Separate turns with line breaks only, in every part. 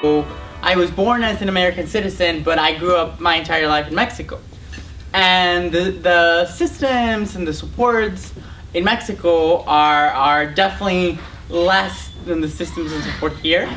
So I was born as an American citizen, but I grew up my entire life in Mexico. And the systems and the supports in Mexico are definitely less than the systems and support here.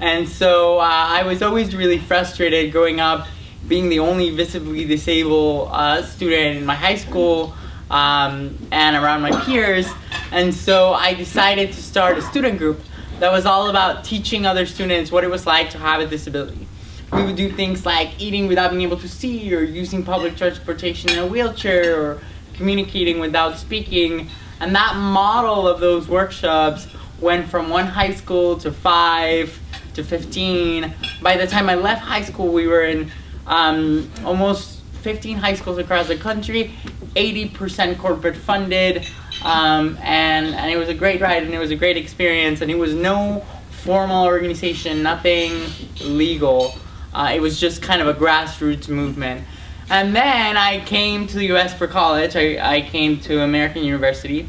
And so I was always really frustrated growing up, being the only visibly disabled student in my high school and around my peers. And so I decided to start a student group that was all about teaching other students what it was like to have a disability. We would do things like eating without being able to see, or using public transportation in a wheelchair, or communicating without speaking. And that model of those workshops went from one high school to 5 to 15. By the time I left high school, we were in almost 15 high schools across the country, 80% corporate funded, and it was a great ride, and it was a great experience, and it was no formal organization, nothing legal. It was just kind of a grassroots movement. And then I came to the US for college. I came to American University,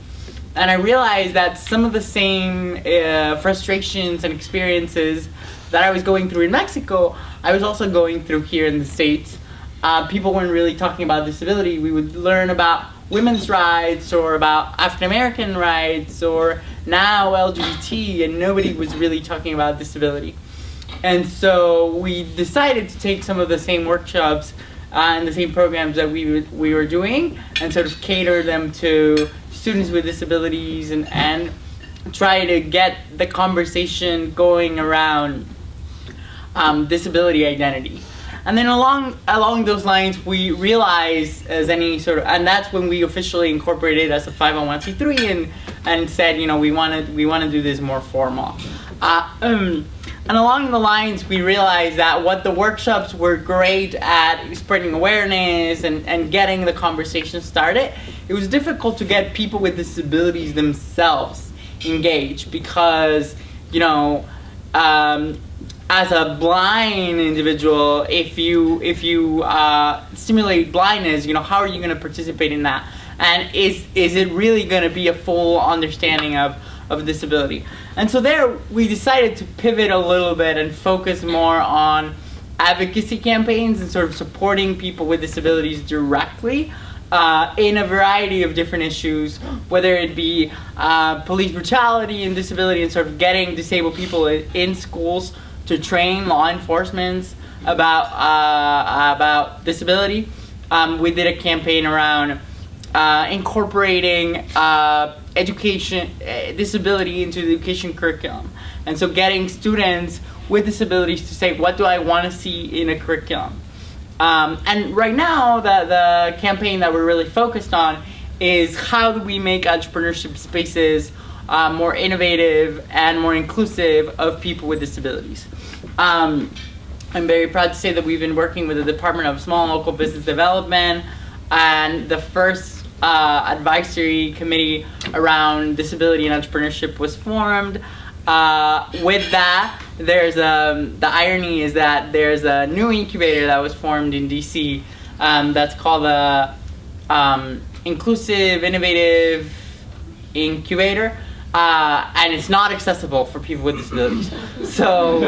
and I realized that some of the same frustrations and experiences that I was going through in Mexico, I was also going through here in the States. People weren't really talking about disability. We would learn about women's rights or about African American rights or now LGBT, and nobody was really talking about disability. And so we decided to take some of the same workshops and the same programs that we were doing and sort of cater them to students with disabilities and try to get the conversation going around disability identity. And then along those lines, we realized as any sort of, and that's when we officially incorporated as a 501c3 and said, we want to do this more formal. And along the lines, we realized that what the workshops were great at spreading awareness and getting the conversation started, it was difficult to get people with disabilities themselves engaged because, as a blind individual, if you stimulate blindness, how are you going to participate in that? And is it really going to be a full understanding of disability? And so there we decided to pivot a little bit and focus more on advocacy campaigns and sort of supporting people with disabilities directly in a variety of different issues, whether it be police brutality and disability, and sort of getting disabled people in schools to train law enforcement about disability. We did a campaign around incorporating education, disability into the education curriculum. And so getting students with disabilities to say, what do I want to see in a curriculum? And right now, the campaign that we're really focused on is how do we make entrepreneurship spaces more innovative and more inclusive of people with disabilities. I'm very proud to say that we've been working with the Department of Small and Local Business Development, and the first advisory committee around disability and entrepreneurship was formed. With that, there's the irony is that there's a new incubator that was formed in DC that's called the Inclusive Innovative Incubator. And it's not accessible for people with disabilities. So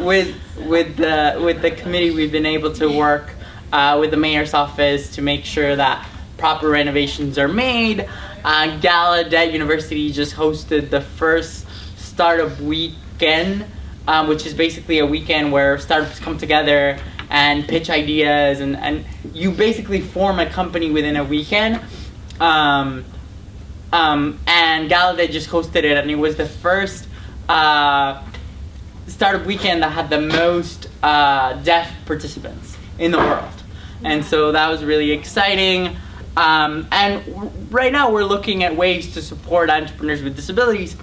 with the committee, we've been able to work with the mayor's office to make sure that proper renovations are made. Gallaudet University just hosted the first startup weekend, which is basically a weekend where startups come together and pitch ideas, and you basically form a company within a weekend. And Gallaudet just hosted it, and it was the first startup weekend that had the most deaf participants in the world. And so that was really exciting. And right now we're looking at ways to support entrepreneurs with disabilities,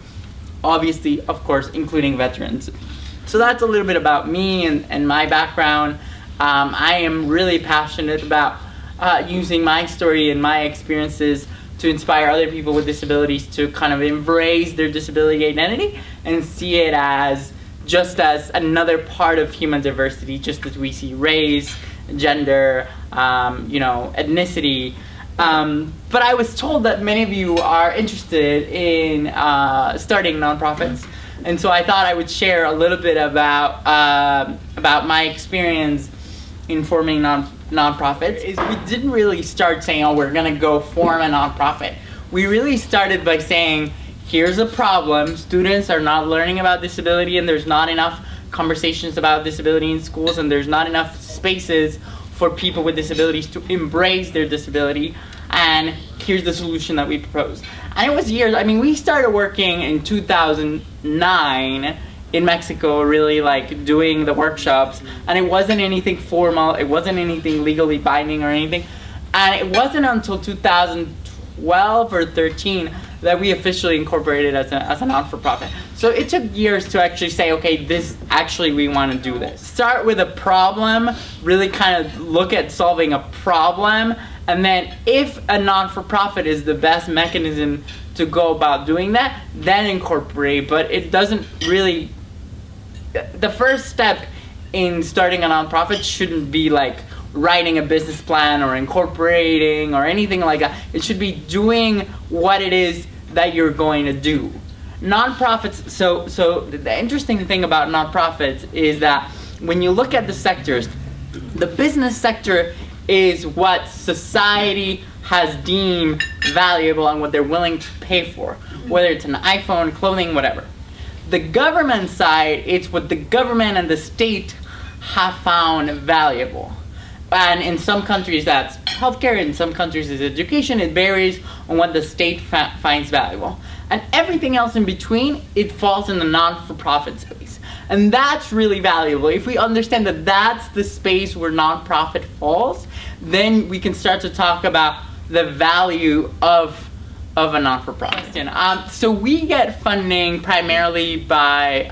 obviously, of course, including veterans. So that's a little bit about me and my background. I am really passionate about using my story and my experiences to inspire other people with disabilities to kind of embrace their disability identity and see it as just as another part of human diversity, just as we see race, gender, ethnicity. But I was told that many of you are interested in starting nonprofits. And so I thought I would share a little bit about my experience in forming nonprofits. We didn't really start saying, oh, we're gonna go form a nonprofit. We really started by saying, here's a problem. Students are not learning about disability, and there's not enough conversations about disability in schools, and there's not enough spaces for people with disabilities to embrace their disability, and here's the solution that we proposed. And it was years. I mean, we started working in 2009 in Mexico, really like doing the workshops, and it wasn't anything formal, it wasn't anything legally binding or anything, and it wasn't until 2012 or 13 that we officially incorporated as a non-for-profit. So it took years to actually say, okay, we want to do this. Start with a problem, really kind of look at solving a problem, and then if a non-for-profit is the best mechanism to go about doing that, then incorporate. But it doesn't really, the first step in starting a nonprofit shouldn't be like writing a business plan or incorporating or anything like that. It should be doing what it is that you're going to do. Nonprofits, so the interesting thing about nonprofits is that when you look at the sectors, the business sector is what society has deemed valuable and what they're willing to pay for, whether it's an iPhone, clothing, whatever. The government side, it's what the government and the state have found valuable. And in some countries that's healthcare, in some countries it's education. It varies on what the state finds valuable. And everything else in between, it falls in the non-for-profit space. And that's really valuable. If we understand that that's the space where nonprofit falls, then we can start to talk about the value of a non-for-profit. So we get funding primarily by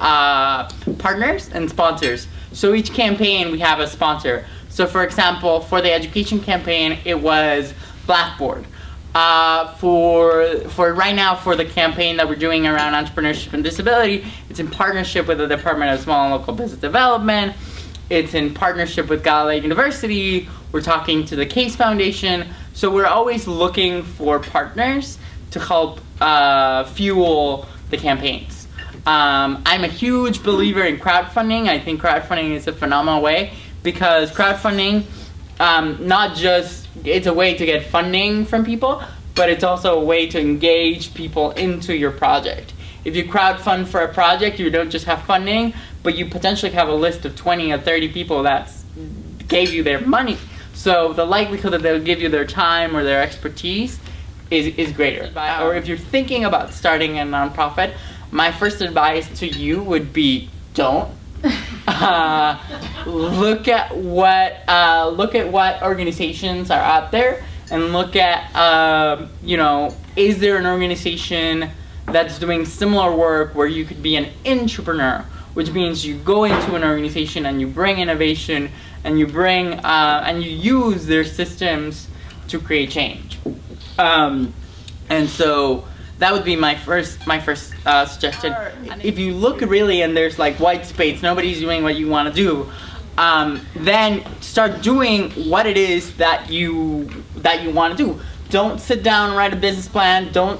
partners and sponsors. So each campaign we have a sponsor. So for example, for the education campaign, it was Blackboard. For right now, for the campaign that we're doing around entrepreneurship and disability, it's in partnership with the Department of Small and Local Business Development. It's in partnership with Galileo University. We're talking to the Case Foundation. So we're always looking for partners to help fuel the campaigns. I'm a huge believer in crowdfunding. I think crowdfunding is a phenomenal way, because crowdfunding, not just, it's a way to get funding from people, but it's also a way to engage people into your project. If you crowdfund for a project, you don't just have funding, but you potentially have a list of 20 or 30 people that gave you their money. So the likelihood that they'll give you their time or their expertise is greater. Or if you're thinking about starting a nonprofit, my first advice to you would be don't. Look at what organizations are out there, and look at is there an organization that's doing similar work where you could be an entrepreneur, which means you go into an organization and you bring innovation and you bring and you use their systems to create change. And so that would be my first suggestion. If you look really and there's like white space, nobody's doing what you want to do, then start doing what it is that you want to do. Don't sit down and write a business plan. Don't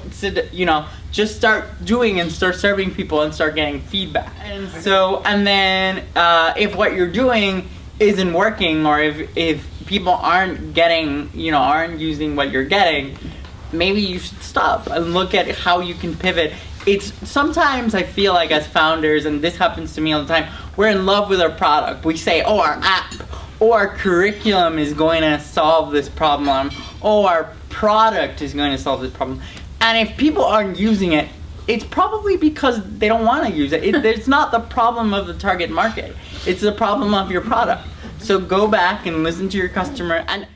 just start doing and start serving people and start getting feedback. And then if what you're doing isn't working, or if people aren't using what you're getting, maybe you should stop and look at how you can pivot. It's sometimes I feel like as founders, and this happens to me all the time, we're in love with our product. We say, oh, our app or our curriculum is going to solve this problem. Oh, our product is going to solve this problem. And if people aren't using it, it's probably because they don't want to use it. It's not the problem of the target market. It's the problem of your product. So go back and listen to your customer. And